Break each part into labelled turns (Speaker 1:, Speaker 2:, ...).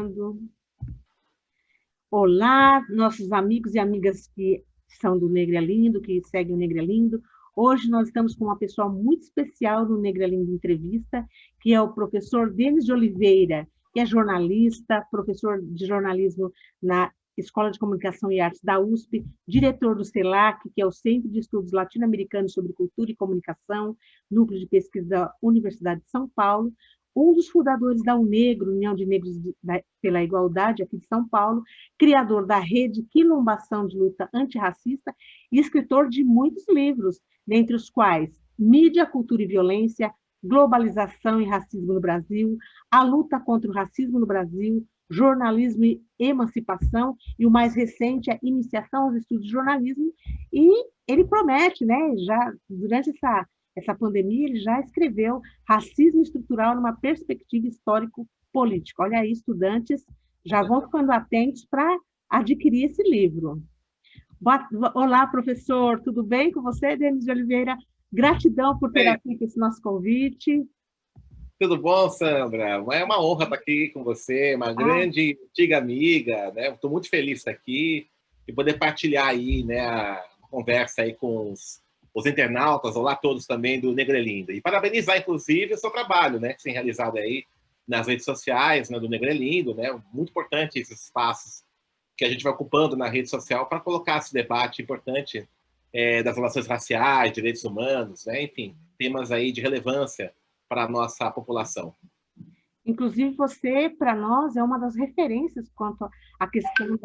Speaker 1: Gravando. Olá, nossos amigos e amigas que são do Negro é Lindo, que seguem o Negro é Lindo. Hoje nós estamos com uma pessoa muito especial no Negro é Lindo Entrevista, que é o professor Denis de Oliveira, que é jornalista, professor de jornalismo na Escola de Comunicação e Artes da USP, diretor do CELAC, que é o Centro de Estudos Latino-Americanos sobre Cultura e Comunicação, Núcleo de Pesquisa da Universidade de São Paulo, um dos fundadores da UNEGRO, União de Negros pela Igualdade, aqui de São Paulo, criador da rede Quilombação de Luta Antirracista e escritor de muitos livros, dentre os quais Mídia, Cultura e Violência, Globalização e Racismo no Brasil, A Luta contra o Racismo no Brasil, Jornalismo e Emancipação, e o mais recente é Iniciação aos Estudos de Jornalismo, e ele promete, né, já durante essa pandemia, ele já escreveu Racismo Estrutural numa Perspectiva Histórico-Política. Olha aí, estudantes já vão ficando atentos para adquirir esse livro. Olá, professor, tudo bem com você, Denis de Oliveira? Gratidão por ter aceito esse nosso convite.
Speaker 2: Tudo bom, Sandra? É uma honra estar aqui com você, uma grande, antiga amiga, né? Estou muito feliz de estar aqui e poder partilhar aí, né, a conversa aí com os internautas, olá todos também do Negro é Lindo. E parabenizar, inclusive, o seu trabalho, né, que tem realizado aí nas redes sociais, né, do Negro é Lindo, né? Muito importante esses espaços que a gente vai ocupando na rede social para colocar esse debate importante das relações raciais, direitos humanos, né? Enfim, temas aí de relevância para a nossa população.
Speaker 1: Inclusive, você, para nós, é uma das referências quanto à questão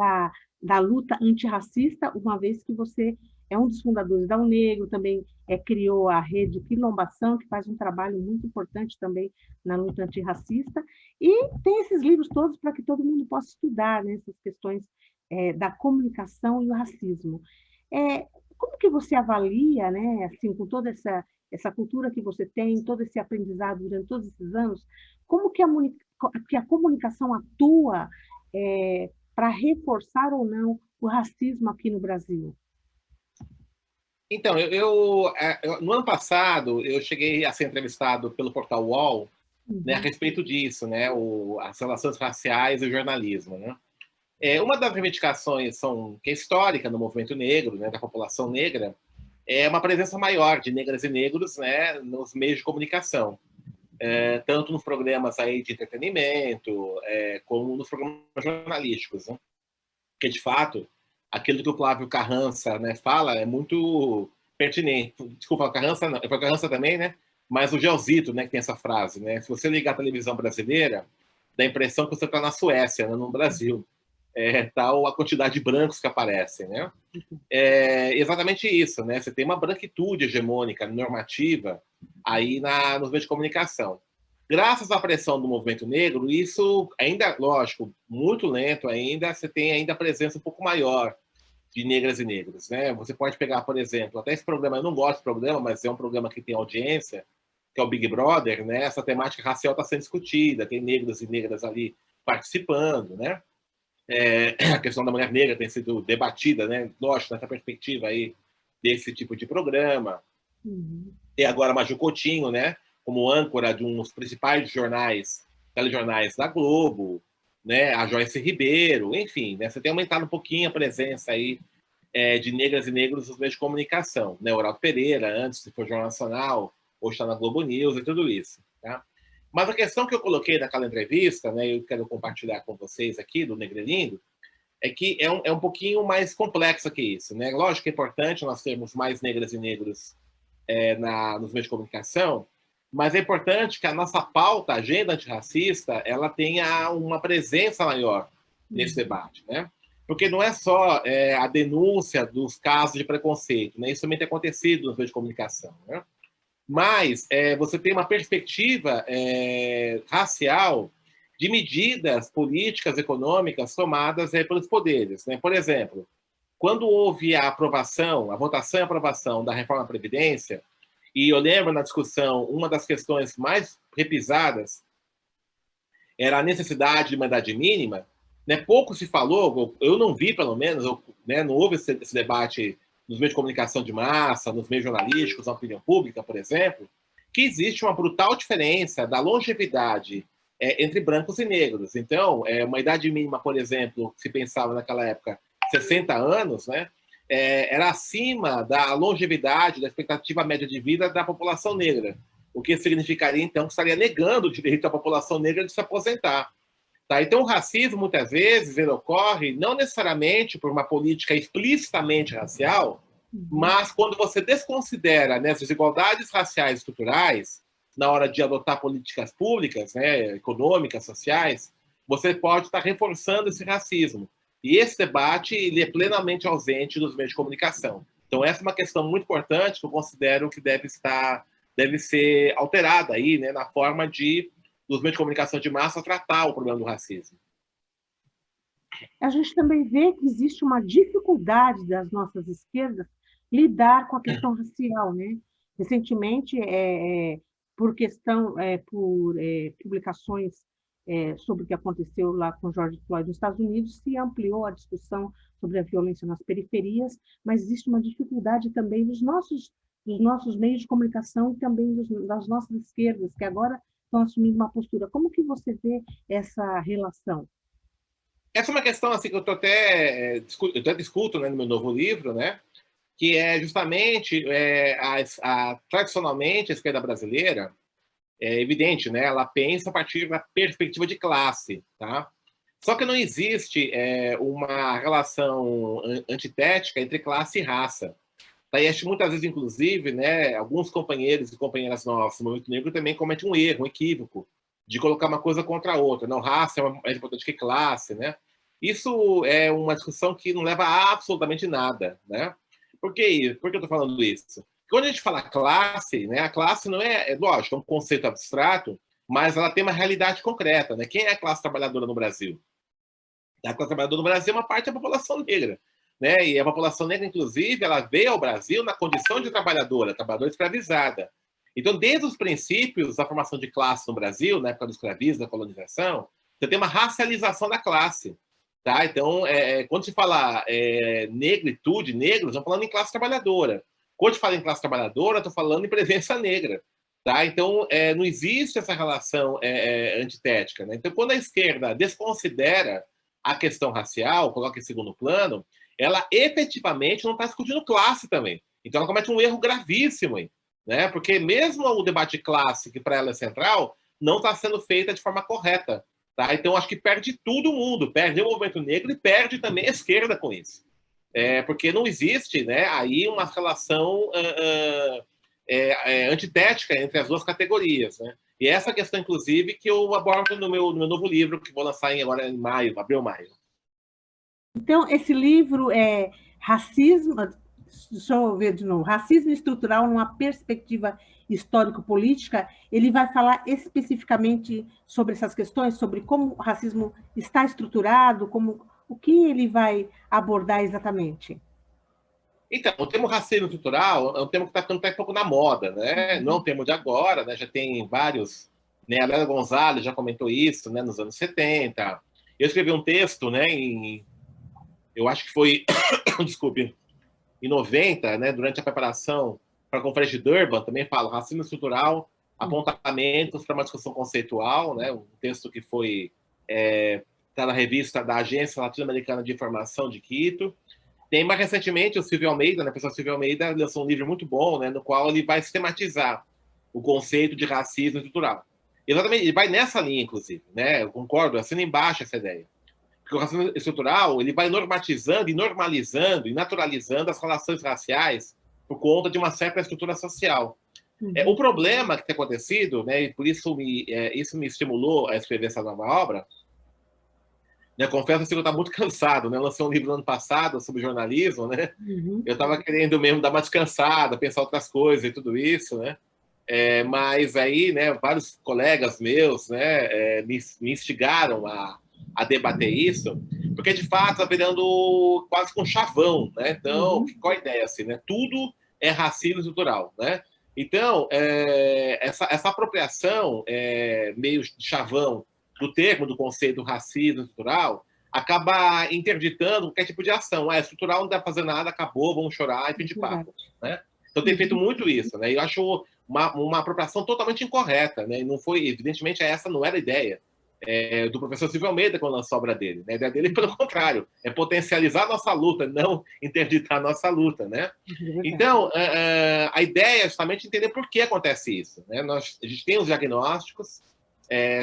Speaker 1: da luta antirracista, uma vez que você é um dos fundadores da UNEGRO, também criou a rede Quilombação, que faz um trabalho muito importante também na luta antirracista, e tem esses livros todos para que todo mundo possa estudar, né, essas questões da comunicação e o racismo. Como que você avalia, né, assim, com toda essa cultura que você tem, todo esse aprendizado durante todos esses anos, como que a comunicação atua para reforçar ou não o racismo aqui no Brasil?
Speaker 2: Então, no ano passado, eu cheguei a ser entrevistado pelo portal UOL, né, a respeito disso, né, as relações raciais e o jornalismo, né? Uma das reivindicações que é histórica no movimento negro, né, da população negra, é uma presença maior de negras e negros, né, nos meios de comunicação, tanto nos programas aí de entretenimento, como nos programas jornalísticos, né? Porque, de fato, aquilo que o Flávio Carrança, né, fala é muito pertinente. Desculpa, o Carrança não, foi o Carrança também, né? Mas o Gelsito, né, que tem essa frase, né? Se você ligar a televisão brasileira, dá a impressão que você está na Suécia, né, no Brasil. Tal a quantidade de brancos que aparecem, né? Exatamente isso, né? Você tem uma branquitude hegemônica, normativa, aí nos meios de comunicação. Graças à pressão do movimento negro, isso ainda, lógico, muito lento ainda, você tem ainda a presença um pouco maior de negras e negros, né? Você pode pegar, por exemplo, até esse programa, eu não gosto do programa, mas é um programa que tem audiência, que é o Big Brother, né? Essa temática racial está sendo discutida, tem negros e negras ali participando, né? A questão da mulher negra tem sido debatida, né? Lógico, nessa perspectiva aí desse tipo de programa. Tem agora a Maju Coutinho, né? Como âncora de um dos principais telejornais da Globo, né? A Joyce Ribeiro, enfim, né? Você tem aumentado um pouquinho a presença aí de negras e negros nos meios de comunicação, né? Oraldo Pereira, antes se for Jornal Nacional, hoje está na Globo News e tudo isso, tá? Mas a questão que eu coloquei naquela entrevista, né, eu quero compartilhar com vocês aqui do Negro é Lindo, é que é um pouquinho mais complexa que isso, né? Lógico que é importante nós termos mais negras e negros nos meios de comunicação, mas é importante que a nossa pauta, a agenda antirracista, ela tenha uma presença maior nesse debate, né? Porque não é só a denúncia dos casos de preconceito, né? Isso também tem acontecido nos meios de comunicação, né? Mas você tem uma perspectiva racial de medidas políticas, econômicas tomadas pelos poderes, né? Por exemplo, quando houve a votação e aprovação da reforma da Previdência, e eu lembro na discussão, uma das questões mais repisadas era a necessidade de mandade mínima, né? Pouco se falou, eu não vi pelo menos, né? Não houve esse debate nos meios de comunicação de massa, nos meios jornalísticos, na opinião pública, por exemplo, que existe uma brutal diferença da longevidade entre brancos e negros. Então, uma idade mínima, por exemplo, se pensava naquela época, 60 anos, né, era acima da longevidade, da expectativa média de vida da população negra, o que significaria, então, que estaria negando o direito da população negra de se aposentar. Tá? Então, o racismo, muitas vezes, ele ocorre não necessariamente por uma política explicitamente racial, mas quando você desconsidera, né, as desigualdades raciais estruturais na hora de adotar políticas públicas, né, econômicas, sociais, você pode estar reforçando esse racismo. E esse debate ele é plenamente ausente dos meios de comunicação. Então, essa é uma questão muito importante que eu considero que deve ser alterada aí, né, na forma dos meios de comunicação de massa tratar o problema do racismo.
Speaker 1: A gente também vê que existe uma dificuldade das nossas esquerdas lidar com a questão racial, né? Recentemente, por publicações sobre o que aconteceu lá com George Floyd nos Estados Unidos, se ampliou a discussão sobre a violência nas periferias, mas existe uma dificuldade também dos nossos meios de comunicação e também das nossas esquerdas, que agora estão assumindo uma postura. Como que você vê essa relação?
Speaker 2: Essa é uma questão assim, que eu até discuto, né, no meu novo livro, né, que é justamente tradicionalmente a esquerda brasileira, é evidente, né, ela pensa a partir da perspectiva de classe. Tá? Só que não existe uma relação antitética entre classe e raça. Daí, acho que muitas vezes, inclusive, né, alguns companheiros e companheiras nossos no movimento negro também cometem um erro, um equívoco, de colocar uma coisa contra a outra. Não, raça é mais importante que classe, né? Isso é uma discussão que não leva a absolutamente nada, né? Por que isso? Por que eu estou falando isso? Quando a gente fala classe, né, a classe não lógico, é um conceito abstrato, mas ela tem uma realidade concreta, né? Quem é a classe trabalhadora no Brasil? A classe trabalhadora no Brasil é uma parte da população negra. Né? E a população negra, inclusive, ela veio ao Brasil na condição de trabalhadora escravizada. Então, desde os princípios da formação de classe no Brasil, na época do escravismo, da colonização, você tem uma racialização da classe. Tá? Então, quando se fala negritude, negros, estamos falando em classe trabalhadora. Quando se fala em classe trabalhadora, estou falando em presença negra. Tá? Então, não existe essa relação antitética. Né? Então, quando a esquerda desconsidera a questão racial, coloca em segundo plano, ela efetivamente não está discutindo classe também. Então ela comete um erro gravíssimo aí, né? Porque mesmo o debate de classe, que para ela é central, não está sendo feita de forma correta. Tá? Então acho que perde todo mundo, perde o movimento negro e perde também a esquerda com isso. Porque não existe, né, aí uma relação antitética entre as duas categorias. Né? E essa questão, inclusive, que eu abordo no meu novo livro, que vou lançar agora em maio, abril-maio.
Speaker 1: Então, esse livro é Racismo, deixa eu ver de novo, Racismo Estrutural numa Perspectiva Histórico-Política. Ele vai falar especificamente sobre essas questões, sobre como o racismo está estruturado, o que ele vai abordar exatamente?
Speaker 2: Então, o termo racismo estrutural é um termo que está ficando até um pouco na moda, né? Não é um termo de agora, né? Já tem vários, né? A Lélia Gonzalez já comentou isso, né? Nos anos 70. Eu escrevi um texto, né? Eu acho que foi, desculpe, em 90, né? Durante a preparação para a Conferência de Durban, também falo racismo estrutural, apontamentos para uma discussão conceitual, né? Um texto que foi tá na revista da Agência Latino-Americana de Informação de Quito. Tem mais recentemente o Silvio Almeida, né? O professor Silvio Almeida lançou um livro muito bom, né? No qual ele vai sistematizar o conceito de racismo estrutural. Exatamente, ele vai nessa linha, inclusive, né? Eu concordo, assina embaixo essa ideia. Porque o racismo estrutural ele vai normatizando e normalizando e naturalizando as relações raciais por conta de uma certa estrutura social. O problema que tem acontecido, né? E por isso isso me estimulou a escrever essa nova obra. Né, confesso que eu estava muito cansado, né? Eu lancei um livro no ano passado sobre jornalismo, né? Eu estava querendo mesmo dar uma descansada, pensar outras coisas e tudo isso, né? Mas aí, né, vários colegas meus, né, me instigaram a debater isso, porque de fato está virando quase com um chavão, né? Então, qual a ideia assim, né? Tudo é racismo estrutural, né? Então, essa apropriação meio de chavão do termo, do conceito do racismo estrutural, acaba interditando qualquer tipo de ação. Estrutural não dá para fazer nada, acabou, vamos chorar e fim de papo. Né? Então tem feito muito isso. Né? Eu acho uma apropriação totalmente incorreta. Né? Não foi, evidentemente, essa não era a ideia. do professor Silvio Almeida quando lançou a obra dele. Né? A ideia dele, pelo contrário, é potencializar a nossa luta, não interditar a nossa luta. Né? Então, a ideia é justamente entender por que acontece isso. Né? A gente tem os diagnósticos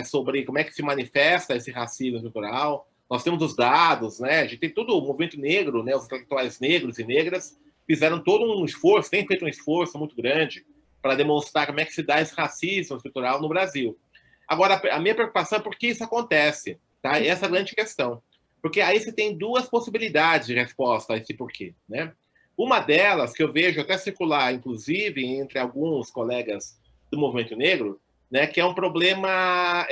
Speaker 2: sobre como é que se manifesta esse racismo estrutural, nós temos os dados, né? A gente tem todo o movimento negro, né? Os intelectuais negros e negras fizeram todo um esforço, têm feito um esforço muito grande para demonstrar como é que se dá esse racismo estrutural no Brasil. Agora, a minha preocupação é por que isso acontece, tá? Essa é a grande questão. Porque aí você tem duas possibilidades de resposta a esse porquê, né? Uma delas, que eu vejo até circular, inclusive, entre alguns colegas do movimento negro, né, que é um problema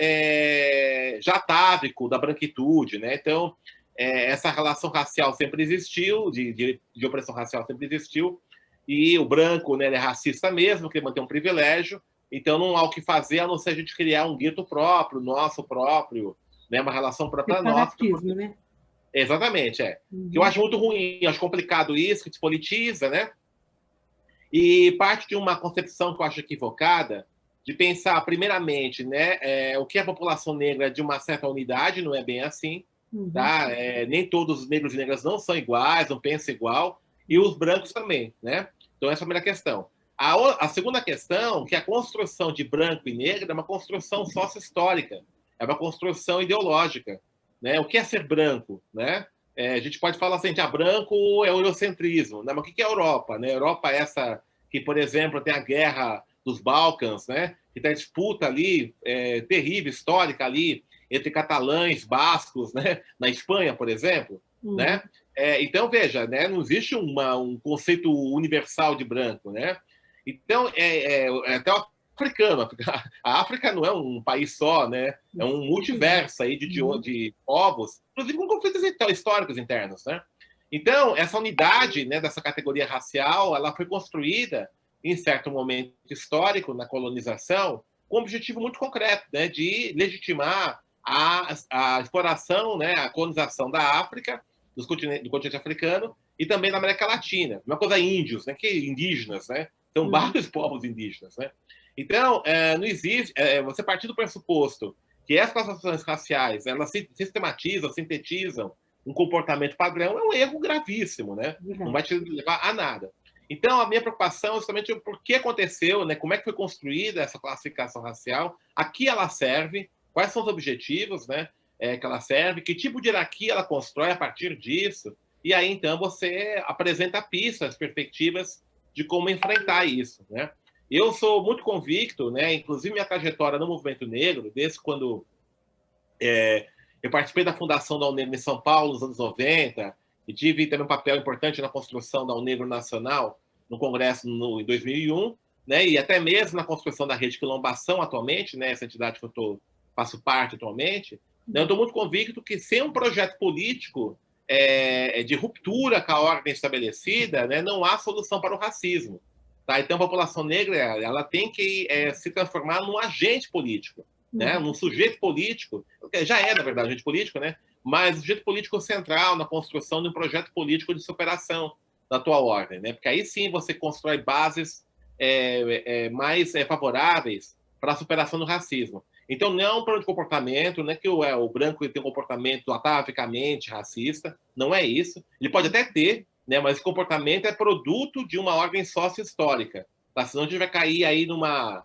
Speaker 2: já atávico da branquitude. Né? Então, essa relação racial sempre existiu, de opressão racial sempre existiu, e o branco, né, ele é racista mesmo, quer manter um privilégio, então não há o que fazer a não ser a gente criar um gueto próprio, nosso próprio, né, uma relação própria nossa.
Speaker 1: Né?
Speaker 2: Exatamente, Que eu acho muito ruim, acho complicado isso, que despolitiza, né? E parte de uma concepção que eu acho equivocada, de pensar, primeiramente, né, o que é a população negra de uma certa unidade, não é bem assim, tá? Nem todos os negros e negras não são iguais, não pensam igual, e os brancos também, né? Então, essa é a primeira questão. A segunda questão, que a construção de branco e negro é uma construção sócio-histórica, é uma construção ideológica, né? O que é ser branco, né? A gente pode falar assim, branco é o eurocentrismo, né? Mas o que é a Europa, né? A Europa é essa que, por exemplo, tem a guerra dos Balcãs, né? Que tem a disputa ali, terrível, histórica ali, entre catalães, bascos, né? Na Espanha, por exemplo, né? Então, veja, né? Não existe um conceito universal de branco, né? Então, até o africano. A África não é um país só, né? É um multiverso aí de povos, inclusive com conflitos históricos internos, né? Então, essa unidade, né, dessa categoria racial, ela foi construída em certo momento histórico, na colonização, com um objetivo muito concreto, né, de legitimar a exploração, né, a colonização da África, do continente africano, e também da América Latina. Uma coisa índios, né, que indígenas, né? São vários povos indígenas, né? Então, não existe... você partir do pressuposto que essas classificações raciais, elas sistematizam, sintetizam um comportamento padrão, é um erro gravíssimo, né? Não vai te levar a nada. Então, a minha preocupação é justamente o porquê aconteceu, né? Como é que foi construída essa classificação racial, a que ela serve, quais são os objetivos, né, que ela serve, que tipo de hierarquia ela constrói a partir disso, e aí, então, você apresenta pistas, perspectivas de como enfrentar isso, né? Eu sou muito convicto, né, inclusive minha trajetória no movimento negro, desde quando eu participei da fundação da UNEGRO em São Paulo, nos anos 90, e tive também um papel importante na construção da UNEGRO Nacional, no Congresso em 2001, né, e até mesmo na construção da Rede Quilombação atualmente, né, essa entidade que eu faço parte atualmente. Né, eu estou muito convicto que sem um projeto político de ruptura com a ordem estabelecida, né, não há solução para o racismo. Tá? Então, a população negra ela tem que se transformar num agente político, né? Num sujeito político, já é, na verdade, agente político, né? Mas o sujeito político central na construção de um projeto político de superação da tua ordem, né? Porque aí sim você constrói bases mais favoráveis para a superação do racismo. Então, não é um problema de comportamento, não é que o branco tem um comportamento atavicamente racista, não é isso. Ele pode até ter, né, mas esse comportamento é produto de uma ordem sócio-histórica. Tá? Senão a gente vai cair aí numa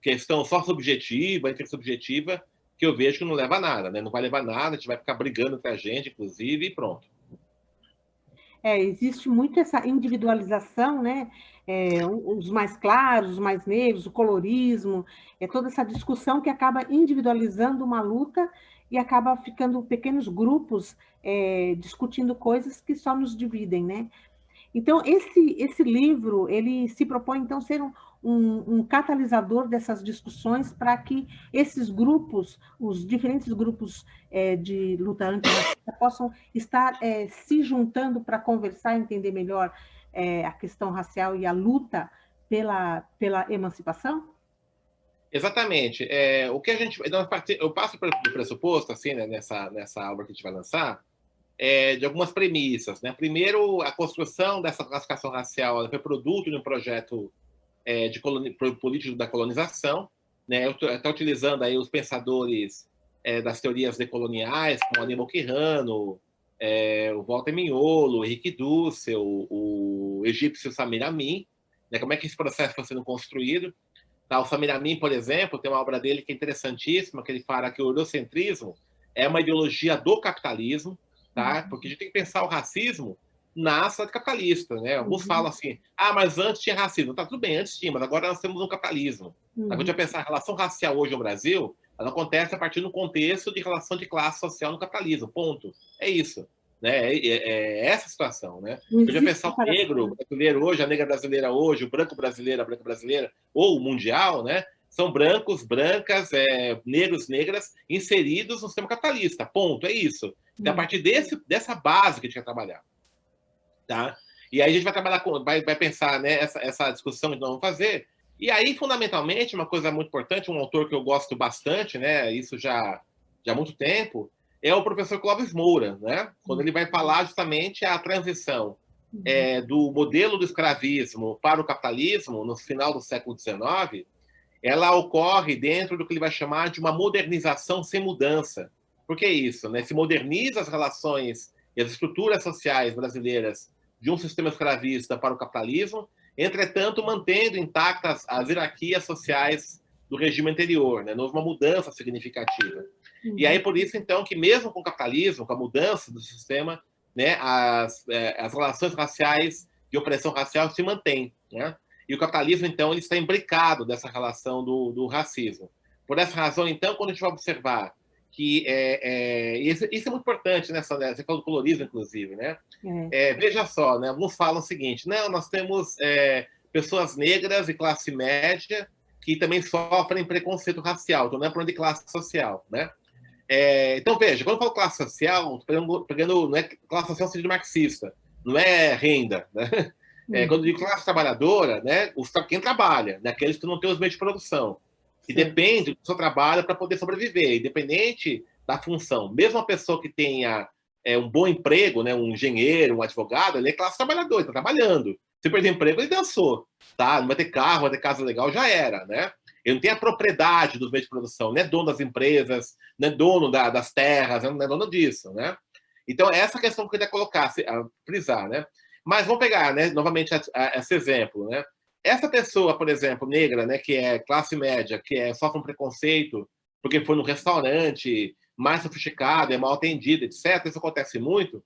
Speaker 2: questão só subjetiva, intersubjetiva, que eu vejo que não leva a nada, né? Não vai levar a nada, a gente vai ficar brigando entre a gente, inclusive, e pronto.
Speaker 1: Existe muito essa individualização, né? Os mais claros, os mais negros, o colorismo, toda essa discussão que acaba individualizando uma luta e acaba ficando pequenos grupos discutindo coisas que só nos dividem, né? Então, esse livro, ele se propõe, então, ser um catalisador dessas discussões para que esses grupos, os diferentes grupos de luta antirracista, possam estar se juntando para conversar e entender melhor a questão racial e a luta pela emancipação?
Speaker 2: Exatamente. O que a gente... Eu passo pelo pressuposto, assim, né, nessa obra que a gente vai lançar, de algumas premissas. Né? Primeiro, a construção dessa classificação racial foi produto de um projeto político da colonização. Né? Eu estou utilizando aí os pensadores das teorias decoloniais, como Aníbal Quirrano, o Walter Mignolo, o Henrique Dussel, o egípcio Samir Amin, né? Como é que esse processo foi sendo construído. Tá, o Samir Amin, por exemplo, tem uma obra dele que é interessantíssima, que ele fala que o eurocentrismo é uma ideologia do capitalismo, tá? Porque a gente tem que pensar o racismo na sociedade capitalista, né? Alguns falam assim, mas antes tinha racismo. Tá, tudo bem, antes tinha, mas agora nós temos um capitalismo. Tá? Quando a gente vai pensar a relação racial hoje no Brasil, ela acontece a partir do contexto de relação de classe social no capitalismo, ponto. É isso. Né? É essa a situação. Né? A gente vai pensar o negro brasileiro hoje, a negra brasileira hoje, o branco brasileiro, a branca brasileira, ou o mundial, né? São brancos, brancas, negros, negras, inseridos no sistema capitalista. Ponto, é isso. Então, a partir dessa base que a gente quer trabalhar. Tá? E aí a gente vai trabalhar vai pensar, né, essa discussão que nós vamos fazer. E aí, fundamentalmente, uma coisa muito importante, um autor que eu gosto bastante, né, isso já há muito tempo, é o professor Clóvis Moura, né? Quando ele vai falar justamente a transição do modelo do escravismo para o capitalismo no final do século XIX, ela ocorre dentro do que ele vai chamar de uma modernização sem mudança. Por que isso? Né? Se moderniza as relações e as estruturas sociais brasileiras de um sistema escravista para o capitalismo, entretanto, mantendo intactas as hierarquias sociais do regime anterior. Né? Não houve uma mudança significativa. E aí, por isso, então, que mesmo com o capitalismo, com a mudança do sistema, né, as relações raciais de opressão racial se mantêm. Né? E o capitalismo, então, ele está imbricado dessa relação do racismo. Por essa razão, então, quando a gente vai observar que isso é muito importante, né? Você falou do colorismo, inclusive, né? Veja só, né? Alguns falam o seguinte: não, nós temos pessoas negras e classe média que também sofrem preconceito racial, então não é problema de classe social, né? Então, veja, quando eu falo classe social, pegando não é classe social sentido marxista, não é renda, né? Quando eu digo classe trabalhadora, né? Quem trabalha, né? Aqueles que não têm os meios de produção, que depende do seu trabalho para poder sobreviver, independente da função. Mesmo uma pessoa que tenha um bom emprego, né? Um engenheiro, um advogado, ele é classe trabalhadora, está trabalhando. Se perder emprego, ele dançou, tá? Não vai ter carro, vai ter casa legal, já era, né? Ele não tem a propriedade dos meios de produção, não é dono das empresas, não é dono das terras, não é dono disso, né? Então, essa questão que eu queria colocar, frisar, né? Mas vamos pegar, né, novamente, esse exemplo, né? Essa pessoa, por exemplo, negra, né, que é classe média, que sofre um preconceito porque foi num restaurante mais sofisticado, é mal atendido, etc. Isso acontece muito,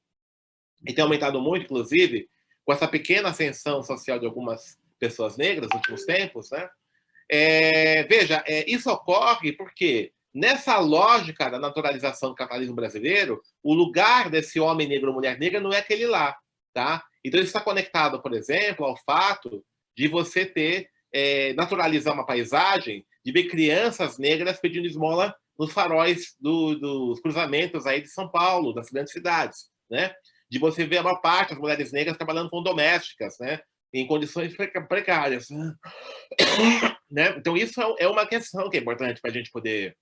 Speaker 2: e tem aumentado muito, inclusive, com essa pequena ascensão social de algumas pessoas negras nos últimos tempos, né? Veja, isso ocorre porque nessa lógica da naturalização do capitalismo brasileiro, o lugar desse homem negro ou mulher negra não é aquele lá, tá? Então isso está conectado, por exemplo, ao fato de você naturalizar uma paisagem, de ver crianças negras pedindo esmola nos faróis dos cruzamentos aí de São Paulo, das grandes cidades, né? De você ver a maior parte das mulheres negras trabalhando com domésticas, né? Em condições precárias. Né? Então, isso é uma questão que é importante para a gente poder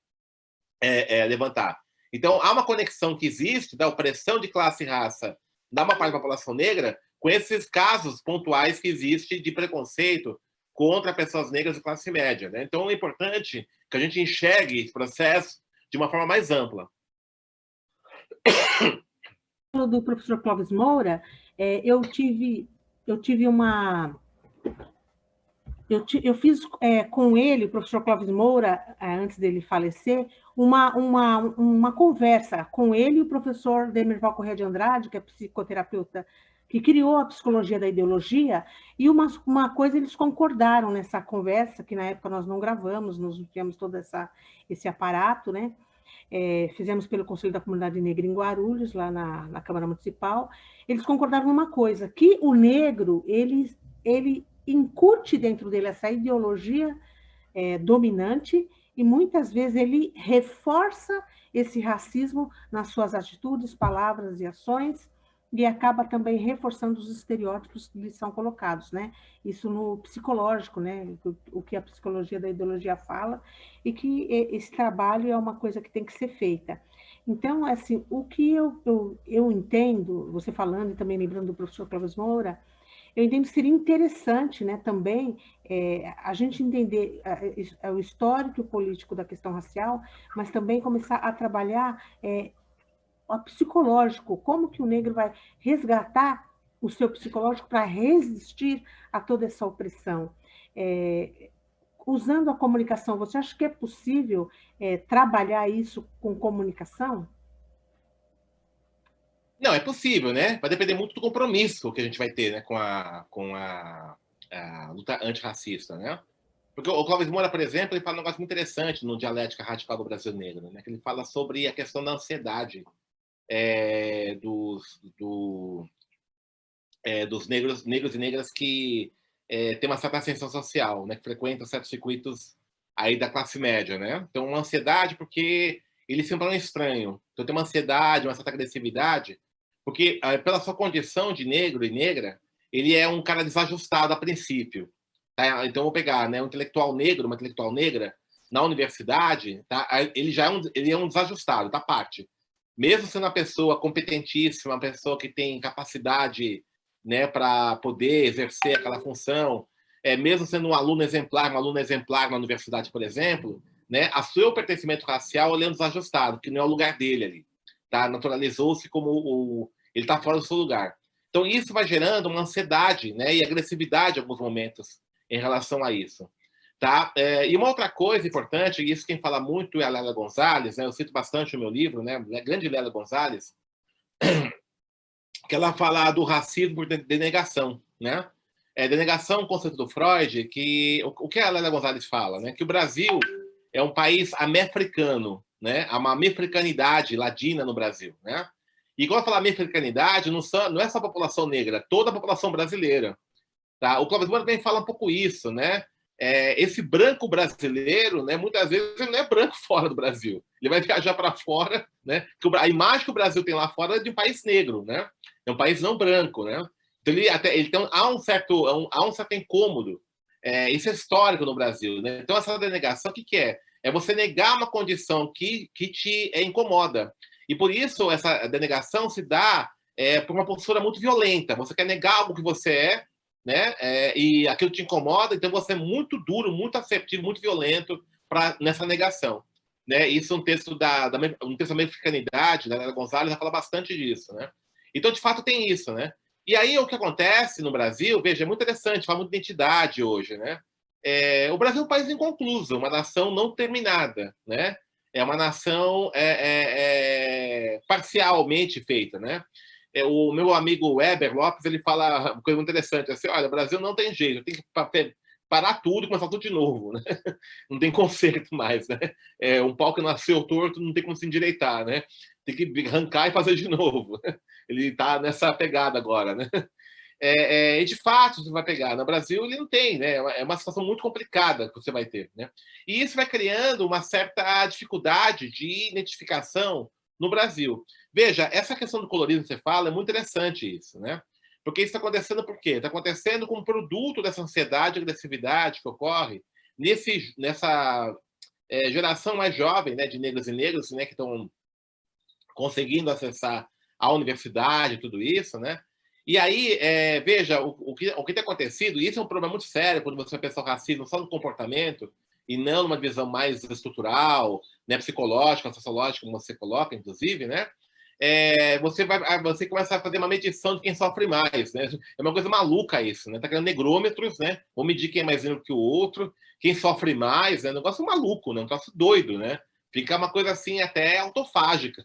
Speaker 2: levantar. Então, há uma conexão que existe da opressão de classe e raça da uma parte da população negra com esses casos pontuais que existem de preconceito contra pessoas negras de classe média. Né? Então, é importante que a gente enxergue esse processo de uma forma mais ampla.
Speaker 1: Do professor Clóvis Moura, eu tive uma... Eu fiz com ele, o professor Clóvis Moura, antes dele falecer, uma conversa com ele e o professor Demerval Corrêa de Andrade, que é psicoterapeuta, que criou a psicologia da ideologia, e uma coisa eles concordaram nessa conversa, que na época nós não gravamos, nós tínhamos todo esse aparato, né? Fizemos pelo Conselho da Comunidade Negra em Guarulhos, lá na Câmara Municipal. Eles concordaram numa coisa, que o negro, ele incute dentro dele essa ideologia dominante e muitas vezes ele reforça esse racismo nas suas atitudes, palavras e ações e acaba também reforçando os estereótipos que lhe são colocados, né? Isso no psicológico, né? O que a psicologia da ideologia fala e que esse trabalho é uma coisa que tem que ser feita. Então, assim, o que eu entendo, você falando e também lembrando do professor Clóvis Moura, eu entendo que seria interessante, né, também a gente entender o histórico político da questão racial, mas também começar a trabalhar o psicológico, como que o negro vai resgatar o seu psicológico para resistir a toda essa opressão. Usando a comunicação, você acha que é possível trabalhar isso com comunicação?
Speaker 2: Não, é possível, né? Vai depender muito do compromisso que a gente vai ter, né, a luta antirracista, né? Porque o Clóvis Moura, por exemplo, ele fala um negócio muito interessante no Dialética Radical do Brasil Negro, né? Que ele fala sobre a questão da ansiedade dos negros e negras que têm uma certa ascensão social, né? Que frequentam certos circuitos aí da classe média, né? Então, uma ansiedade porque eles se tornam estranho. Então, tem uma ansiedade, uma certa agressividade, porque pela sua condição de negro e negra, ele é um cara desajustado a princípio. Tá? Então, vou pegar, né, um intelectual negro, uma intelectual negra, na universidade, tá? Ele é um desajustado, tá parte. Mesmo sendo uma pessoa competentíssima, uma pessoa que tem capacidade, né, para poder exercer aquela função, mesmo sendo um aluno exemplar, uma aluna exemplar na universidade, por exemplo, né, a seu pertencimento racial ele é um desajustado, que não é o lugar dele ali. Tá? Naturalizou-se como ele está fora do seu lugar. Então, isso vai gerando uma ansiedade, né, e agressividade em alguns momentos em relação a isso. Tá? E uma outra coisa importante, e isso quem fala muito é a Lélia Gonzalez, né, eu cito bastante no meu livro, né, a grande Lélia Gonzalez, que ela fala do racismo por denegação. Né? Denegação é um conceito do Freud, que o que a Lélia Gonzalez fala? Né? Que o Brasil é um país amefricano, né? Há uma americanidade ladina no Brasil. Né? E quando eu falo americanidade, não é só a população negra, toda a população brasileira. Tá? O Clóvis Moura também fala um pouco isso, né? Esse branco brasileiro, né, muitas vezes ele não é branco fora do Brasil. Ele vai viajar para fora, né? A imagem que o Brasil tem lá fora é de um país negro, né? É um país não branco, né? Então há um certo incômodo. Isso é histórico no Brasil, né? Então essa denegação, o que é? É você negar uma condição que te incomoda. E por isso essa denegação se dá por uma postura muito violenta. Você quer negar algo que você né? E aquilo te incomoda, então você é muito duro, muito assertivo, muito violento nessa negação. Né? Isso é um texto um texto da Americanidade, da Gonzalez, ela fala bastante disso. Né? Então, de fato, tem isso. Né? E aí, o que acontece no Brasil, veja, é muito interessante, fala muito de identidade hoje. Né? O Brasil é um país inconcluso, uma nação não terminada. Né? É uma nação parcialmente feita. Né? O meu amigo Weber Lopes, ele fala uma coisa muito interessante, assim, olha, o Brasil não tem jeito, tem que parar tudo e começar tudo de novo, né? Não tem conserto mais, né? Um pau que nasceu torto não tem como se endireitar, né? Tem que arrancar e fazer de novo. Ele está nessa pegada agora, né? E de fato você vai pegar. No Brasil ele não tem, né? É uma situação muito complicada que você vai ter, né? E isso vai criando uma certa dificuldade de identificação no Brasil. Veja, essa questão do colorismo que você fala é muito interessante isso, né? Porque isso está acontecendo por quê? Está acontecendo como produto dessa ansiedade e agressividade que ocorre nessa geração mais jovem, né, de negros e negras, né, que estão conseguindo acessar a universidade e tudo isso, né? E aí, veja, o que tem acontecido, e isso é um problema muito sério quando você pensa o racismo só no comportamento e não numa visão mais estrutural, né, psicológica, sociológica, como você coloca, inclusive, né? Você começa a fazer uma medição de quem sofre mais, né? É uma coisa maluca isso, né? Tá criando negrômetros, né? Vou medir quem é mais negro que o outro, quem sofre mais, né? Um negócio maluco, né? Um negócio doido, né? Fica uma coisa assim até autofágica.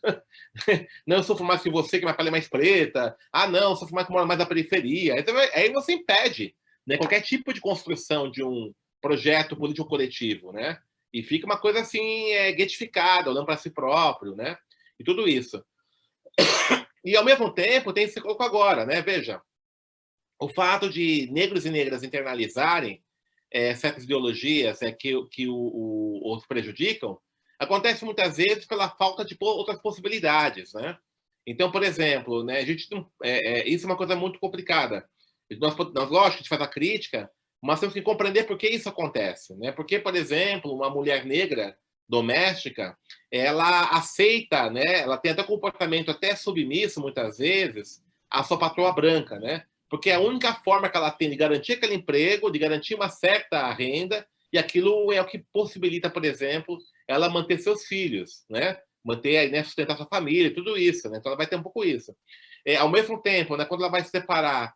Speaker 2: Não, eu sofro mais que você, que minha pele é mais preta. Ah, não, eu sofro mais que mora mais na periferia. Então, aí você impede, né, qualquer tipo de construção de um projeto político coletivo, né? E fica uma coisa assim, guetificada, olhando para si próprio, né? E tudo isso. E, ao mesmo tempo, tem esse colocou agora, né? Veja, o fato de negros e negras internalizarem certas ideologias que os prejudicam acontece muitas vezes pela falta de outras possibilidades, né? Então, por exemplo, né, a gente isso é uma coisa muito complicada. Nós, lógico, a gente faz a crítica, mas temos que compreender por que isso acontece, né? Porque, por exemplo, uma mulher negra doméstica, ela aceita, né? Ela tem até comportamento até submisso muitas vezes à sua patroa branca, né? porque é a única forma que ela tem de garantir aquele emprego, de garantir uma certa renda, e aquilo é o que possibilita, por exemplo, ela manter seus filhos, né? Manter, né, sustentar sua família, tudo isso, né? Então ela vai ter um pouco isso. Ao mesmo tempo, né, quando ela vai se separar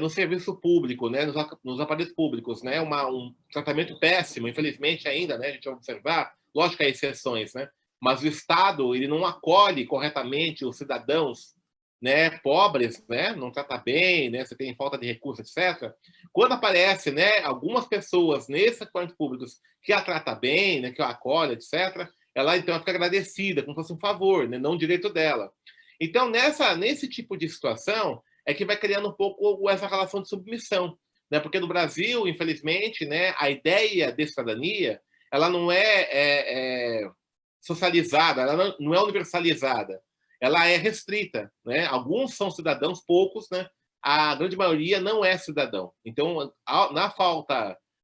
Speaker 2: no serviço público, né, nos aparelhos públicos, né, um tratamento péssimo, infelizmente ainda, né, a gente vai observar, lógico que há exceções, né, mas o Estado ele não acolhe corretamente os cidadãos, né, pobres, né, não trata bem, né, você tem falta de recursos, etc. Quando aparece, né, algumas pessoas nesses equipamentos públicos que a trata bem, né, que a acolhe, etc., ela então fica agradecida, como se fosse um favor, né, não um direito dela. Então, nesse tipo de situação, é que vai criando um pouco essa relação de submissão, né? Porque no Brasil, infelizmente, né, a ideia de cidadania ela não é socializada, ela não é universalizada, ela é restrita, né? Alguns são cidadãos, poucos, né? A grande maioria não é cidadão. Então,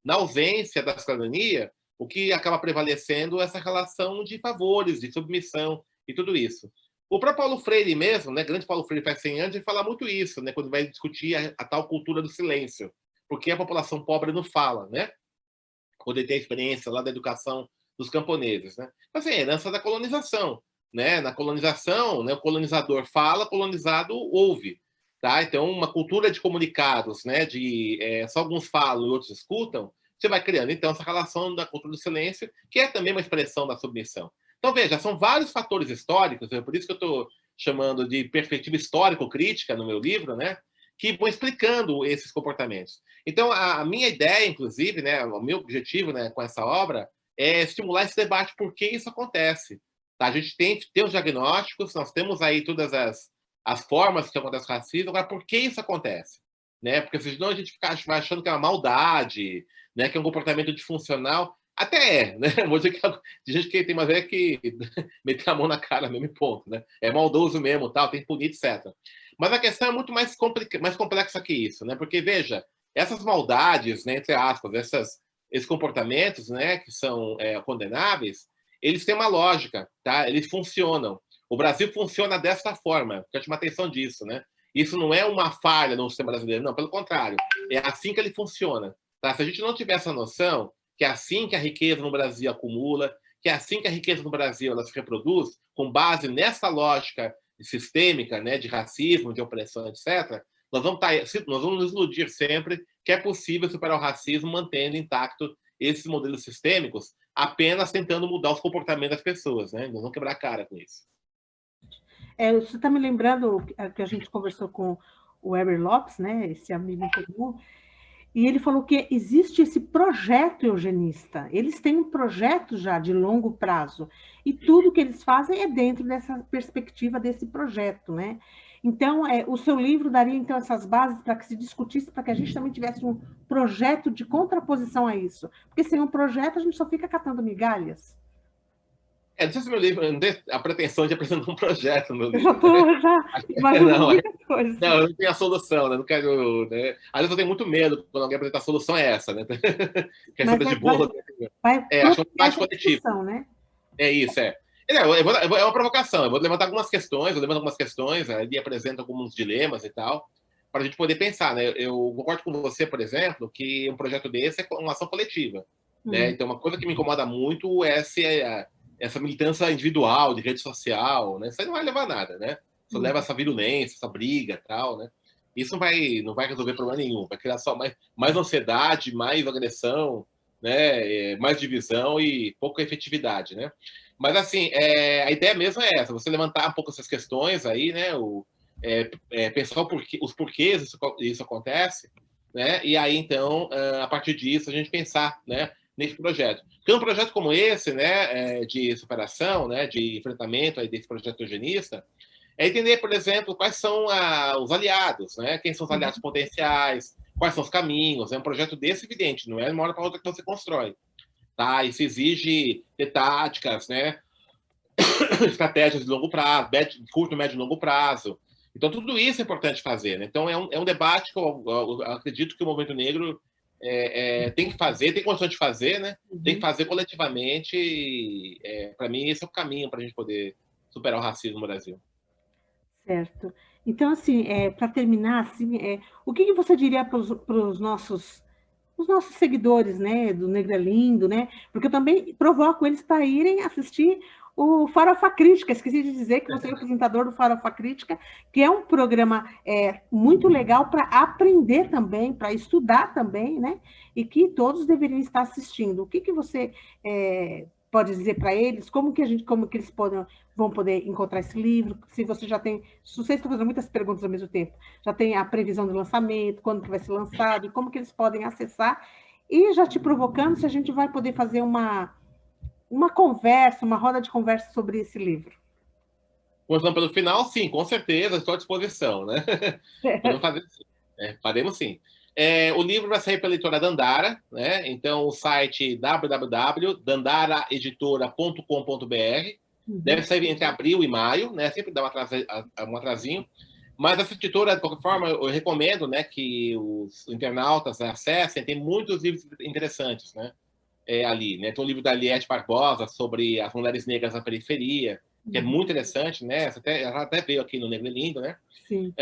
Speaker 2: na ausência da cidadania, o que acaba prevalecendo é essa relação de favores, de submissão e tudo isso. O próprio Paulo Freire mesmo, né, grande Paulo Freire faz 100 anos, ele fala muito isso, né, quando vai discutir a tal cultura do silêncio, porque a população pobre não fala, né? Quando ele tem a experiência lá da educação dos camponeses, né? Então, assim, a herança da colonização, né? Na colonização, né, o colonizador fala, o colonizado ouve, tá? Então, uma cultura de comunicados, né, só alguns falam e outros escutam, você vai criando, então, essa relação da cultura do silêncio, que é também uma expressão da submissão. Então, veja, são vários fatores históricos, é por isso que eu estou chamando de perspectiva histórico-crítica no meu livro, né, que vão explicando esses comportamentos. Então, a minha ideia, inclusive, né, o meu objetivo, né, com essa obra é estimular esse debate por que isso acontece. Tá? A gente tem os diagnósticos, nós temos aí todas as formas que acontece o racismo, agora por que isso acontece? Né? Porque senão a gente vai achando que é uma maldade, né, que é um comportamento disfuncional. Até é, né? Vou dizer que tem gente que tem mais é que meter a mão na cara mesmo, ponto, né? É maldoso mesmo, tal, tem que punir, etc. Mas a questão é muito mais complexa que isso, né? Porque, veja, essas maldades, né, entre aspas, esses comportamentos, né, que são condenáveis, eles têm uma lógica, tá? Eles funcionam. O Brasil funciona dessa forma, quero chamar atenção disso, né? Isso não é uma falha no sistema brasileiro, não, pelo contrário, é assim que ele funciona. Tá? Se a gente não tiver essa noção, que é assim que a riqueza no Brasil acumula, que é assim que a riqueza no Brasil ela se reproduz, com base nessa lógica sistêmica, né, de racismo, de opressão, etc., nós vamos nos iludir sempre que é possível superar o racismo mantendo intacto esses modelos sistêmicos, apenas tentando mudar os comportamentos das pessoas, né? Nós vamos quebrar a cara com isso.
Speaker 1: Você está me lembrando que a gente conversou com o Weber Lopes, né, esse amigo em comum, e ele falou que existe esse projeto eugenista. Eles têm um projeto já de longo prazo, e tudo que eles fazem é dentro dessa perspectiva desse projeto, né? Então, o seu livro daria, então, essas bases para que se discutisse, para que a gente também tivesse um projeto de contraposição a isso. Porque sem um projeto, a gente só fica catando migalhas.
Speaker 2: Não sei se meu livro não tem a pretensão de apresentar um projeto no meu livro.
Speaker 1: Eu já estou imaginando muitas coisas.
Speaker 2: Não, eu não tenho a solução, né? Não quero. Né? Às vezes eu tenho muito medo quando alguém apresentar a solução é essa, né? Quer saber de boa. Acho que é um debate coletivo.
Speaker 1: Né?
Speaker 2: É isso, é. É uma provocação. Eu vou levantar algumas questões, e apresento alguns dilemas e tal, para a gente poder pensar, né? Eu concordo com você, por exemplo, que um projeto desse é uma ação coletiva. Né? Então, uma coisa que me incomoda muito é essa militância individual, de rede social, né? Isso aí não vai levar a nada, né? Só leva essa virulência, essa briga e tal, né? Isso não vai resolver problema nenhum. Vai criar só mais ansiedade, mais agressão, né? Mais divisão e pouca efetividade, né? Mas, assim, a ideia mesmo é essa, você levantar um pouco essas questões aí, né? Pensar os porquês isso acontece, né? E aí, então, a partir disso, a gente pensar, né? Nesse projeto. Porque um projeto como esse, né? De superação, né? De enfrentamento aí desse projeto eugenista, é entender, por exemplo, quais são os aliados, né? Quem são os aliados potenciais, quais são os caminhos. É um projeto desse, evidente, não é de uma hora para outra que você constrói. Tá? Isso exige ter táticas, né? Estratégias de longo prazo, curto, médio e longo prazo. Então, tudo isso é importante fazer. Né? Então, é um debate que eu acredito que o movimento negro tem que fazer, tem condição de fazer, né? Tem que fazer coletivamente. Para mim, esse é o caminho para a gente poder superar o racismo no Brasil.
Speaker 1: Certo. Então, assim, para terminar, assim, o que que você diria para os nossos seguidores, né, do Negra Lindo, né? Porque eu também provoco eles para irem assistir o Farofa Crítica. Esqueci de dizer que você é o apresentador do Farofa Crítica, que é um programa muito legal para aprender também, para estudar também, né? E que todos deveriam estar assistindo. O que que você pode dizer para eles? Como que eles vão poder encontrar esse livro? Se você já tem, se vocês estão fazendo muitas perguntas ao mesmo tempo, já tem a previsão do lançamento, quando que vai ser lançado, e como que eles podem acessar, e já te provocando se a gente vai poder fazer uma conversa, uma roda de conversa sobre esse livro.
Speaker 2: Começando pelo final, sim, com certeza, estou à disposição, né? Podemos fazer sim. Faremos sim. O livro vai sair pela editora Dandara, né? Então, o site www.dandaraeditora.com.br deve sair entre abril e maio, né? Sempre dá um atrasinho. Mas essa editora, de qualquer forma, eu recomendo, né, que os internautas acessem. Tem muitos livros interessantes, né? Ali, né? Tem o livro da Liette Barbosa sobre as mulheres negras na periferia, que é muito interessante, né? Ela até veio aqui no Negro Lindo, né?
Speaker 1: Sim.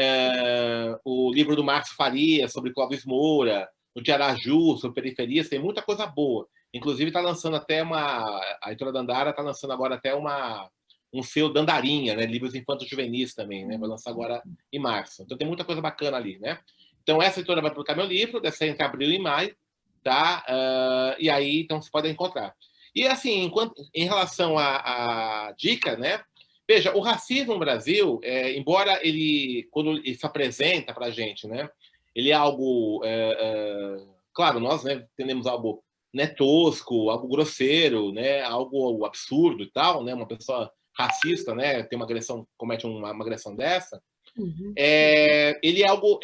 Speaker 2: O livro do Márcio Faria sobre Clóvis Moura, o de Araju sobre periferias, tem muita coisa boa. Inclusive está lançando até a editora Dandara está lançando agora até um selo Dandarinha, né? Livros infantos juvenis também, né? Vai lançar agora em março. Então tem muita coisa bacana ali, né? Então essa editora vai publicar meu livro, deve ser entre abril e maio, tá? E aí então você pode encontrar. E assim, em relação à dica, né? Veja, o racismo no Brasil, embora ele, quando ele se apresenta para a gente, né, ele é algo, claro, nós, né, entendemos algo, né, tosco, algo grosseiro, né, algo absurdo e tal, né, uma pessoa racista, né, tem uma agressão, comete uma agressão dessa.
Speaker 1: Uhum.
Speaker 2: Ele é algo,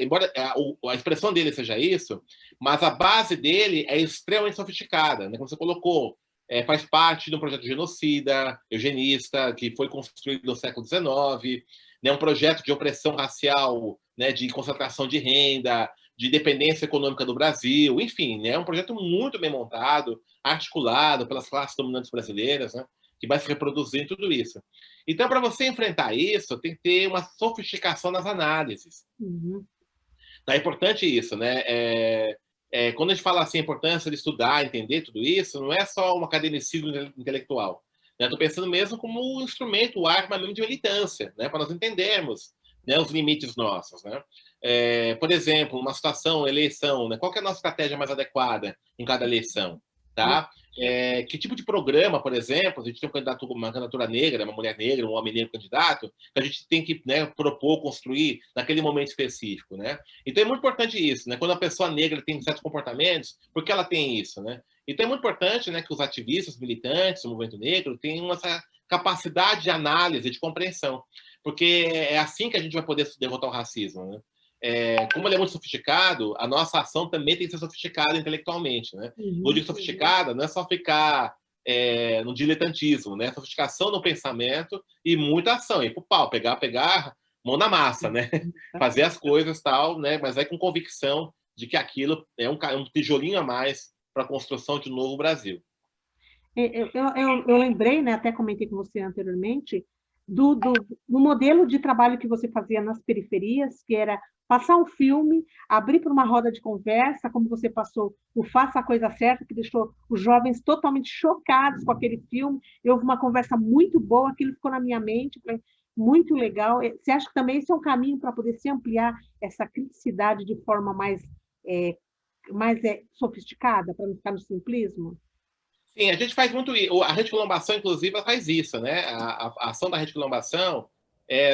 Speaker 2: embora a expressão dele seja isso, mas a base dele é extremamente sofisticada, né, como você colocou. Faz parte de um projeto genocida, eugenista, que foi construído no século XIX, né, um projeto de opressão racial, né, de concentração de renda, de dependência econômica do Brasil, enfim, né, um projeto muito bem montado, articulado pelas classes dominantes brasileiras, né, que vai se reproduzir em tudo isso. Então, para você enfrentar isso, tem que ter uma sofisticação nas análises.
Speaker 1: Uhum.
Speaker 2: Então, é importante isso, né? Quando a gente fala assim, a importância de estudar, entender tudo isso, não é só um academicismo intelectual. Estou pensando mesmo como um instrumento, arma mesmo de militância, né? Para nós entendermos, né, os limites nossos. Né? Por exemplo, uma situação, eleição, né? Qual que é a nossa estratégia mais adequada em cada eleição? Tá? Que tipo de programa, por exemplo, a gente tem uma candidatura negra, uma mulher negra, um homem negro candidato, que a gente tem que, né, propor, construir naquele momento específico, né? Então é muito importante isso, né? Quando a pessoa negra tem certos comportamentos, por que ela tem isso, né? Então é muito importante, né, que os ativistas, militantes do movimento negro tenham essa capacidade de análise, de compreensão, porque é assim que a gente vai poder derrotar o racismo, né? Como ele é muito sofisticado, a nossa ação também tem que ser sofisticada intelectualmente, né?
Speaker 1: Uhum.
Speaker 2: Quando digo sofisticada, não é só ficar no diletantismo, né? Sofisticação no pensamento e muita ação, ir pro pau, pegar, mão na massa, né? Fazer as coisas tal, né? Mas aí com convicção de que aquilo é um tijolinho a mais para a construção de um novo Brasil.
Speaker 1: Eu lembrei, né, até comentei com você anteriormente, do modelo de trabalho que você fazia nas periferias, que era passar um filme, abrir para uma roda de conversa, como você passou o Faça a Coisa Certa, que deixou os jovens totalmente chocados com aquele filme. Houve uma conversa muito boa, aquilo ficou na minha mente, muito legal. Você acha que também esse é um caminho para poder se ampliar essa criticidade de forma mais sofisticada, para não ficar no simplismo?
Speaker 2: Sim, a gente faz muito isso. A Rede Quilombação, inclusive, ela faz isso, né? A ação da Rede Quilombação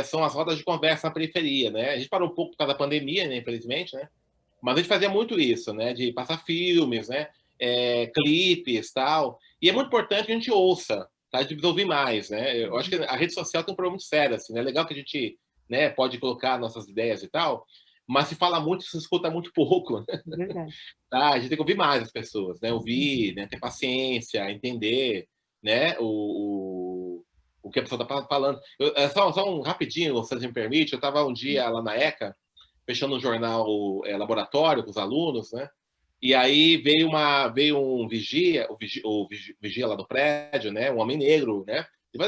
Speaker 2: são as rodas de conversa na periferia, né? A gente parou um pouco por causa da pandemia, né, infelizmente, né? Mas a gente fazia muito isso, né? De passar filmes, né? Clipes, tal. E é muito importante que a gente ouça, tá? De ouvir mais, né? Eu acho que a rede social tem um problema muito sério, assim, né? É legal que a gente, né, pode colocar nossas ideias e tal, mas se fala muito, se escuta muito pouco, né?
Speaker 1: Verdade.
Speaker 2: Tá? A gente tem que ouvir mais as pessoas, né? Ouvir, né? Ter paciência, entender, né? O que a pessoa está falando. Só um rapidinho, se você me permite, eu estava um dia lá na ECA, fechando um jornal laboratório com os alunos, né? E aí veio um vigia, o vigia lá do prédio, né? Um homem negro, né? Ele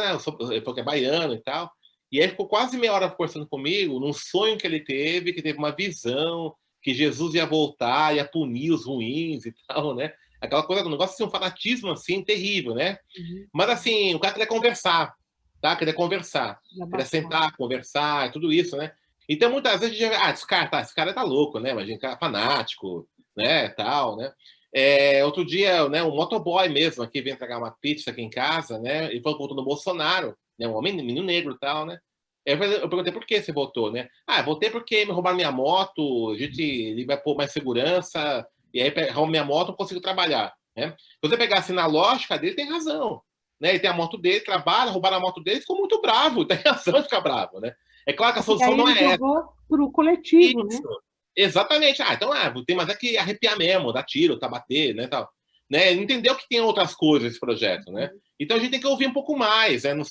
Speaker 2: falou que é baiano e tal. E aí ficou quase meia hora conversando comigo, num sonho que ele teve, que teve uma visão, que Jesus ia voltar, ia punir os ruins e tal, né? Aquela coisa, um negócio assim, um fanatismo assim, terrível, né? Mas assim, o cara queria conversar, tá? Queria conversar, queria sentar, conversar, e tudo isso, né? Então, muitas vezes, esse cara tá louco, né? Imagina, cara fanático, né? Tal, né? Outro dia, né, um motoboy mesmo aqui veio entregar uma pizza aqui em casa, né? E falou que votou no Bolsonaro, né? Um homem, menino negro e tal, né? Eu perguntei por que você votou, né? Ah, votei porque me roubaram minha moto, ele vai pôr mais segurança, e aí roubaram minha moto, não consigo trabalhar, né? Se você pegar assim na lógica dele, tem razão, né? Ele tem a moto dele, trabalha, roubaram a moto dele, ficou muito bravo, tem razão de ficar bravo, né? É claro que a solução não é essa.
Speaker 1: Ele jogou para o coletivo,
Speaker 2: Isso.
Speaker 1: né?
Speaker 2: Exatamente. Então, tem mais é que arrepiar mesmo, dar tiro, tá bater, né, tal. Né? Entendeu que tem outras coisas esse projeto, né? Então a gente tem que ouvir um pouco mais, né? Não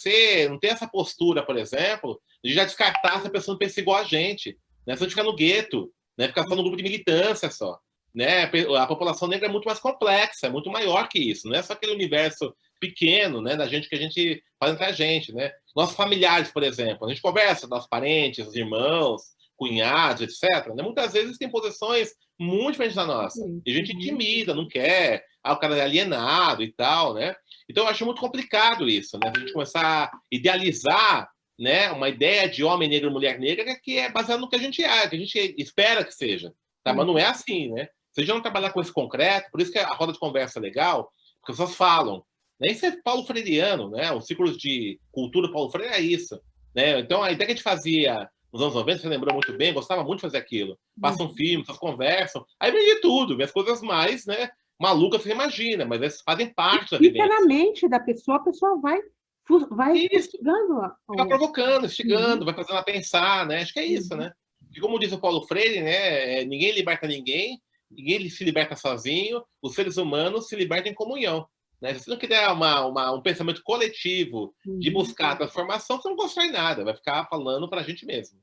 Speaker 2: ter essa postura, por exemplo, de já descartar se a pessoa não pensa igual a gente, né? Se a gente ficar no gueto, né? Ficar só no grupo de militância só, né? A população negra é muito mais complexa, é muito maior que isso, não é só aquele universo pequeno, né? Da gente que a gente faz entre a gente, né? Nossos familiares, por exemplo, a gente conversa, nossos parentes, os irmãos, cunhados, etc. Né? Muitas vezes tem posições muito diferentes da nossa. E a gente intimida, não quer, o cara é alienado e tal, né? Então eu acho muito complicado isso, né? A gente começar a idealizar, né, uma ideia de homem negro e mulher negra que é baseada no que a gente é, que a gente espera que seja. Tá? Mas não é assim, né? Se a gente não trabalhar com esse concreto, por isso que a roda de conversa é legal, porque as pessoas falam. Nem ser Paulo Freireano, né? Os ciclos de cultura Paulo Freire é isso. Né? Então a ideia que a gente fazia nos anos 90, você lembrou muito bem, gostava muito de fazer aquilo. Passa um filme, vocês conversam, aí vem de tudo, vem as coisas mais, né, malucas que você imagina, mas eles fazem parte da
Speaker 1: Fica
Speaker 2: vivência.
Speaker 1: na mente da pessoa, a pessoa vai
Speaker 2: Isso,
Speaker 1: fustigando.
Speaker 2: fica provocando, instigando, vai fazendo ela pensar, né? Acho que é isso, né? E como diz o Paulo Freire, né, ninguém liberta ninguém, ninguém se liberta sozinho, os seres humanos se libertam em comunhão. Né? Se você não quiser um pensamento coletivo de buscar a transformação, você não constrói nada, vai ficar falando para a gente mesmo.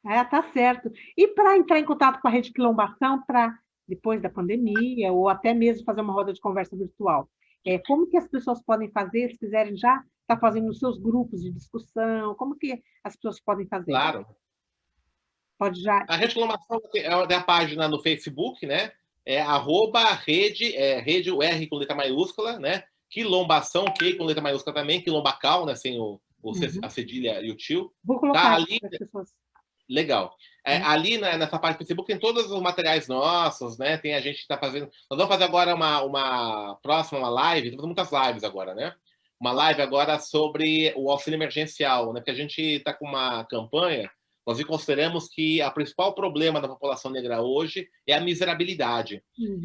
Speaker 1: Tá certo. E para entrar em contato com a Rede Quilombação, para depois da pandemia, ou até mesmo fazer uma roda de conversa virtual, como que as pessoas podem fazer, se quiserem já estar fazendo os seus grupos de discussão, como que as pessoas podem fazer?
Speaker 2: Claro.
Speaker 1: Pode já...
Speaker 2: A reclamação é a página no Facebook, né? rede, o R com letra maiúscula, né? Quilombação, Q com letra maiúscula também, quilombacal, né? Sem a cedilha e o tio.
Speaker 1: Vou
Speaker 2: Tá
Speaker 1: colocar
Speaker 2: ali,
Speaker 1: para as pessoas...
Speaker 2: legal. Ali nessa página do Facebook tem todos os materiais nossos, né? Tem a gente que está fazendo. Nós vamos fazer agora uma próxima live, estamos fazendo muitas lives agora, né? Uma live agora sobre o auxílio emergencial, né? Porque a gente está com uma campanha. Nós consideramos que o principal problema da população negra hoje é a miserabilidade.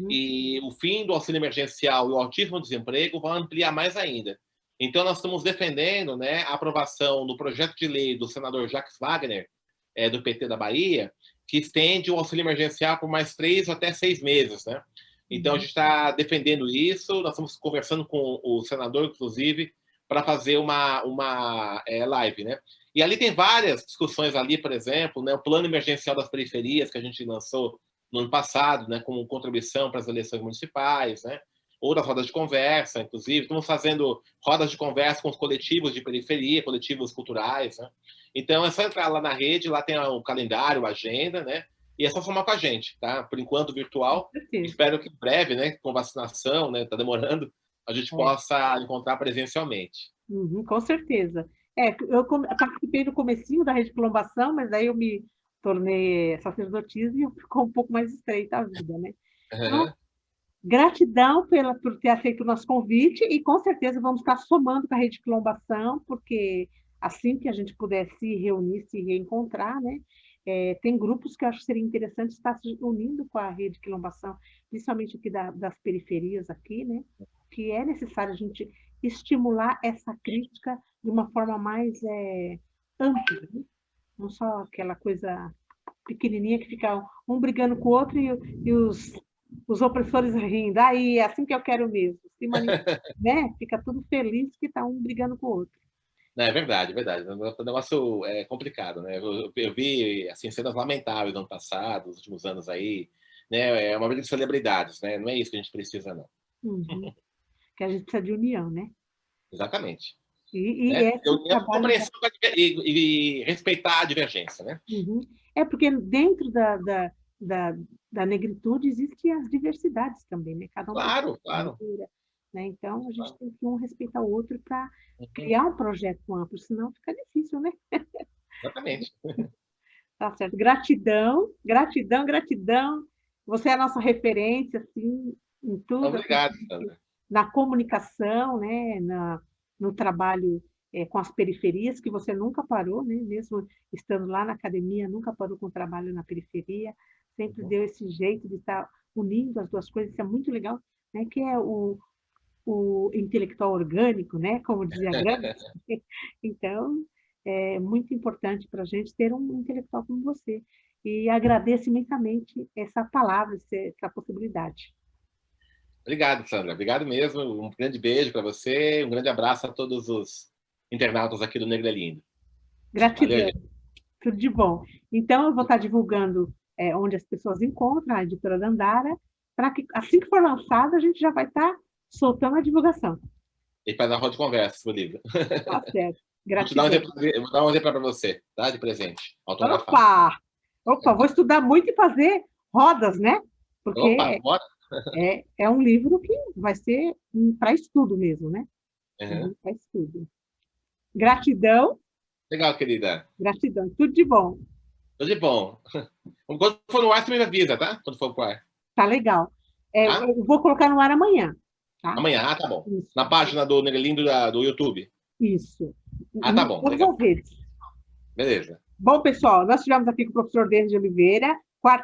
Speaker 2: E o fim do auxílio emergencial e o altíssimo desemprego vão ampliar mais ainda. Então, nós estamos defendendo, né, a aprovação do projeto de lei do senador Jacques Wagner, do PT da Bahia, que estende o auxílio emergencial por mais 3 ou até 6 meses. Né? Então, a gente está defendendo isso, nós estamos conversando com o senador, inclusive, para fazer uma live. Né? E ali tem várias discussões ali, por exemplo, né, o plano emergencial das periferias, que a gente lançou no ano passado, né, como contribuição para as eleições municipais, né, ou das rodas de conversa, inclusive. Estamos fazendo rodas de conversa com os coletivos de periferia, coletivos culturais. Né? Então, é só entrar lá na rede, lá tem o calendário, a agenda, né? E é só somar com a gente, tá? Por enquanto, virtual. Espero que em breve, né, com vacinação, né, tá demorando, a gente possa encontrar presencialmente.
Speaker 1: Com certeza. Eu participei do comecinho da Rede Quilombação, mas aí eu me tornei sacerdotisa e ficou um pouco mais estreita a vida, né? Então, gratidão por ter aceito o nosso convite e com certeza vamos estar somando com a Rede Quilombação, porque assim que a gente puder se reunir, se reencontrar, né? Tem grupos que eu acho que seria interessante estar se unindo com a Rede Quilombação, principalmente aqui das periferias aqui, né? Que é necessário a gente estimular essa crítica de uma forma mais ampla, né? Não só aquela coisa pequenininha que fica um brigando com o outro e os opressores rindo. Aí, é assim que eu quero mesmo. Né? Fica tudo feliz que está um brigando com o outro.
Speaker 2: É verdade, é verdade. O negócio é complicado, né? Eu vi assim, cenas lamentáveis no ano passado, nos últimos anos aí. Né? É uma briga de celebridades, né? Não é isso que a gente precisa, não.
Speaker 1: Que a gente precisa de união, né?
Speaker 2: Exatamente. Né?
Speaker 1: Esse trabalho...
Speaker 2: Compreensão e respeitar a divergência, né?
Speaker 1: Uhum. É porque dentro da, da negritude existem as diversidades também, né? Cada um tem
Speaker 2: Claro,
Speaker 1: sua
Speaker 2: claro.
Speaker 1: cultura, né? Então, a gente
Speaker 2: Claro.
Speaker 1: tem que um respeitar o outro para
Speaker 2: Uhum.
Speaker 1: criar um projeto amplo, senão fica difícil, né?
Speaker 2: Exatamente.
Speaker 1: Tá certo. Gratidão, gratidão, gratidão. Você é a nossa referência, assim, em tudo, assim,
Speaker 2: Obrigado, Sandra.
Speaker 1: na comunicação, né? No trabalho com as periferias, que você nunca parou, né? Mesmo estando lá na academia, nunca parou com o trabalho na periferia, sempre
Speaker 2: Uhum.
Speaker 1: deu esse jeito de estar unindo as duas coisas, isso é muito legal, né? Que é o intelectual orgânico, né? Como dizia Gramsci. Então, é muito importante para a gente ter um intelectual como você. E agradeço imensamente essa palavra, essa possibilidade.
Speaker 2: Obrigado, Sandra. Obrigado mesmo. Um grande beijo para você. Um grande abraço a todos os internautas aqui do Negro é Lindo. Valeu,
Speaker 1: Gratidão,
Speaker 2: gente.
Speaker 1: tudo de bom. Então, eu vou estar divulgando onde as pessoas encontram a editora Dandara, para que, assim que for lançada, a gente já vai estar soltando a divulgação.
Speaker 2: E para dar roda de conversa do livro.
Speaker 1: Tá certo.
Speaker 2: Vou te dar um
Speaker 1: Gratidão.
Speaker 2: exemplo, vou dar um exemplo para você, tá? De presente, autografado.
Speaker 1: Opa! Opa, vou estudar muito e fazer rodas, né?
Speaker 2: Opa,
Speaker 1: Porque
Speaker 2: bora.
Speaker 1: é um livro que vai ser para estudo mesmo, né?
Speaker 2: Uhum.
Speaker 1: Para estudo. Gratidão,
Speaker 2: Legal, querida.
Speaker 1: gratidão. Tudo de bom.
Speaker 2: Tudo de bom. Quando for no ar, você me avisa, tá? Quando for pro ar.
Speaker 1: Tá legal.
Speaker 2: Tá?
Speaker 1: Eu vou colocar no ar amanhã, tá?
Speaker 2: Amanhã. Ah, tá bom.
Speaker 1: Isso,
Speaker 2: Na página do Negro é Lindo do YouTube.
Speaker 1: isso.
Speaker 2: Ah, tá
Speaker 1: Em
Speaker 2: bom.
Speaker 1: todas
Speaker 2: Legal.
Speaker 1: as redes.
Speaker 2: Beleza.
Speaker 1: Bom, pessoal, nós estivemos aqui com o professor Denis de Oliveira.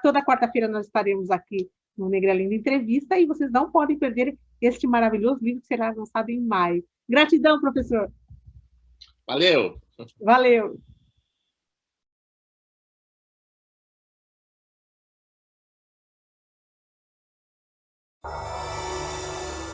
Speaker 1: Toda quarta-feira nós estaremos aqui no Negralindo Entrevista e vocês não podem perder este maravilhoso livro que será lançado em maio. Gratidão, professor.
Speaker 2: Valeu.
Speaker 1: Valeu.